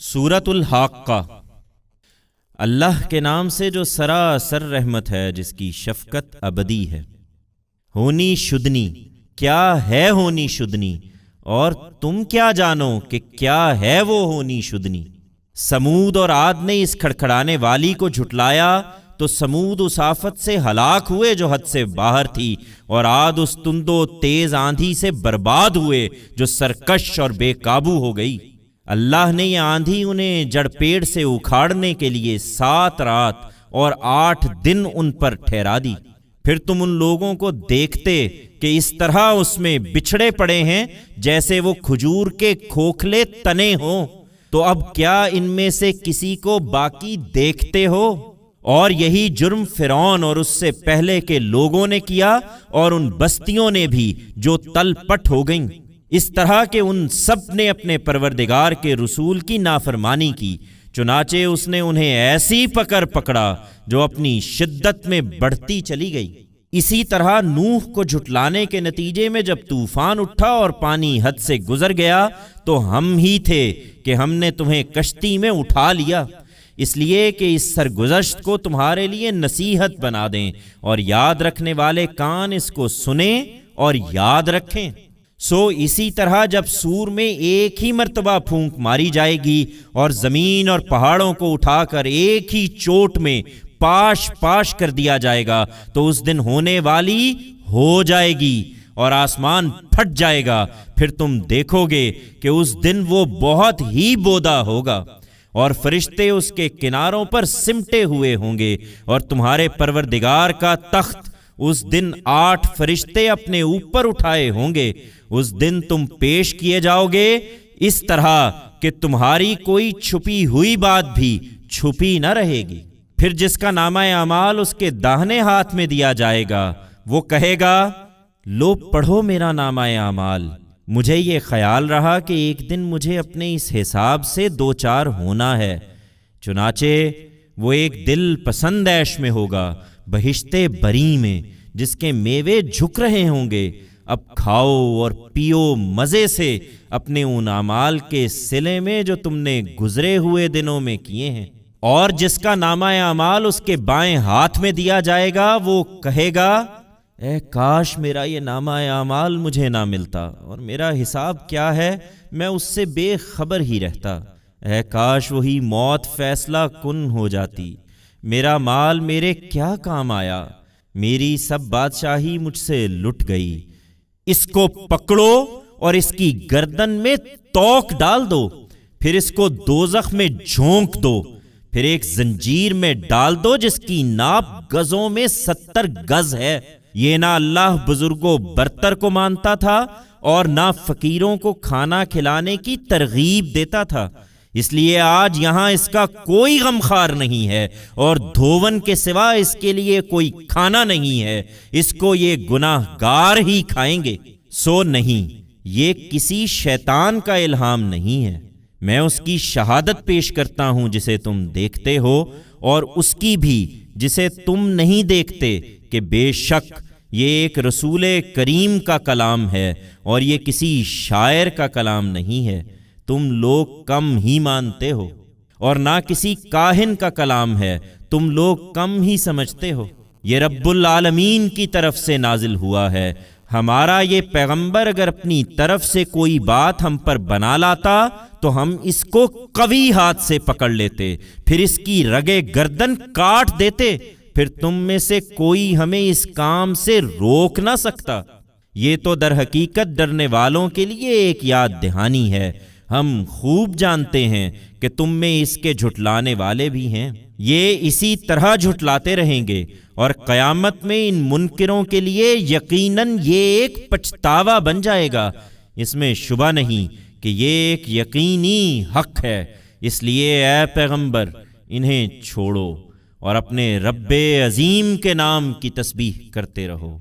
سورۃ الحاقہ۔ اللہ کے نام سے جو سراسر رحمت ہے، جس کی شفقت ابدی ہے۔ ہونی شدنی، کیا ہے ہونی شدنی، اور تم کیا جانو کہ کیا ہے وہ ہونی شدنی۔ سمود اور عاد نے اس کھڑکھڑانے والی کو جھٹلایا تو سمود اس آفت سے ہلاک ہوئے جو حد سے باہر تھی، اور عاد اس تند و تیز آندھی سے برباد ہوئے جو سرکش اور بے قابو ہو گئی۔ اللہ نے یہ آندھی انہیں جڑ پیڑ سے اکھاڑنے کے لیے 7 رات اور 8 دن ان پر ٹھہرا دی۔ پھر تم ان لوگوں کو دیکھتے کہ اس طرح اس میں بچھڑے پڑے ہیں جیسے وہ کھجور کے کھوکھلے تنے ہوں، تو اب کیا ان میں سے کسی کو باقی دیکھتے ہو؟ اور یہی جرم فرعون اور اس سے پہلے کے لوگوں نے کیا، اور ان بستیوں نے بھی جو تل پٹ ہو گئیں، اس طرح کہ ان سب نے اپنے پروردگار کے رسول کی نافرمانی کی، چنانچہ اس نے انہیں ایسی پکڑا جو اپنی شدت میں بڑھتی چلی گئی۔ اسی طرح نوح کو جھٹلانے کے نتیجے میں جب طوفان اٹھا اور پانی حد سے گزر گیا تو ہم ہی تھے کہ ہم نے تمہیں کشتی میں اٹھا لیا، اس لیے کہ اس سرگزشت کو تمہارے لیے نصیحت بنا دیں، اور یاد رکھنے والے کان اس کو سنیں اور یاد رکھیں۔ سو اسی طرح جب سور میں ایک ہی مرتبہ پھونک ماری جائے گی اور زمین اور پہاڑوں کو اٹھا کر ایک ہی چوٹ میں پاش پاش کر دیا جائے گا تو اس دن ہونے والی ہو جائے گی اور آسمان پھٹ جائے گا۔ پھر تم دیکھو گے کہ اس دن وہ بہت ہی بودا ہوگا، اور فرشتے اس کے کناروں پر سمٹے ہوئے ہوں گے، اور تمہارے پروردگار کا تخت اس دن 8 فرشتے اپنے اوپر اٹھائے ہوں گے۔ اس دن تم پیش کیے جاؤ گے اس طرح کہ تمہاری کوئی چھپی ہوئی بات بھی چھپی نہ رہے گی۔ پھر جس کا نامہ اعمال اس کے داہنے ہاتھ میں دیا جائے گا، وہ کہے گا، لو پڑھو میرا نامہ اعمال۔ مجھے یہ خیال رہا کہ ایک دن مجھے اپنے اس حساب سے دوچار ہونا ہے، چنانچہ وہ ایک دل پسند عیش میں ہوگا، بہشت بری میں، جس کے میوے جھک رہے ہوں گے۔ اب کھاؤ اور پیو مزے سے اپنے ان اعمال کے صلے میں جو تم نے گزرے ہوئے دنوں میں کیے ہیں۔ اور جس کا نامہ اعمال اس کے بائیں ہاتھ میں دیا جائے گا، وہ کہے گا، اے کاش میرا یہ نامہ اعمال مجھے نہ ملتا، اور میرا حساب کیا ہے میں اس سے بے خبر ہی رہتا۔ اے کاش وہی موت فیصلہ کن ہو جاتی، میرا مال میرے کیا کام آیا، میری سب بادشاہی مجھ سے لٹ گئی۔ اس کو پکڑو اور اس کی گردن میں توق ڈال دو، پھر اس کو دوزخ میں جھونک دو، پھر ایک زنجیر میں ڈال دو جس کی ناپ گزوں میں 70 گز ہے۔ یہ نہ اللہ بزرگوں برتر کو مانتا تھا اور نہ فقیروں کو کھانا کھلانے کی ترغیب دیتا تھا، اس لیے آج یہاں اس کا کوئی غمخوار نہیں ہے، اور دھوون کے سوا اس کے لیے کوئی کھانا نہیں ہے۔ اس کو یہ گناہ گار ہی کھائیں گے۔ سو نہیں، یہ کسی شیطان کا الہام نہیں ہے، میں اس کی شہادت پیش کرتا ہوں جسے تم دیکھتے ہو، اور اس کی بھی جسے تم نہیں دیکھتے، کہ بے شک یہ ایک رسول کریم کا کلام ہے، اور یہ کسی شاعر کا کلام نہیں ہے۔ تم لوگ کم ہی مانتے ہو، اور نہ کسی کاہن کا کلام ہے، تم لوگ کم ہی سمجھتے ہو۔ یہ رب العالمین کی طرف سے نازل ہوا ہے۔ ہمارا یہ پیغمبر اگر اپنی طرف سے کوئی بات ہم پر بنا لاتا تو ہم اس کو قوی ہاتھ سے پکڑ لیتے، پھر اس کی رگے گردن کاٹ دیتے، پھر تم میں سے کوئی ہمیں اس کام سے روک نہ سکتا۔ یہ تو در حقیقت ڈرنے والوں کے لیے ایک یاد دہانی ہے۔ ہم خوب جانتے ہیں کہ تم میں اس کے جھٹلانے والے بھی ہیں۔ یہ اسی طرح جھٹلاتے رہیں گے، اور قیامت میں ان منکروں کے لیے یقیناً یہ ایک پچھتاوا بن جائے گا۔ اس میں شبہ نہیں کہ یہ ایک یقینی حق ہے، اس لیے اے پیغمبر انہیں چھوڑو اور اپنے رب عظیم کے نام کی تسبیح کرتے رہو۔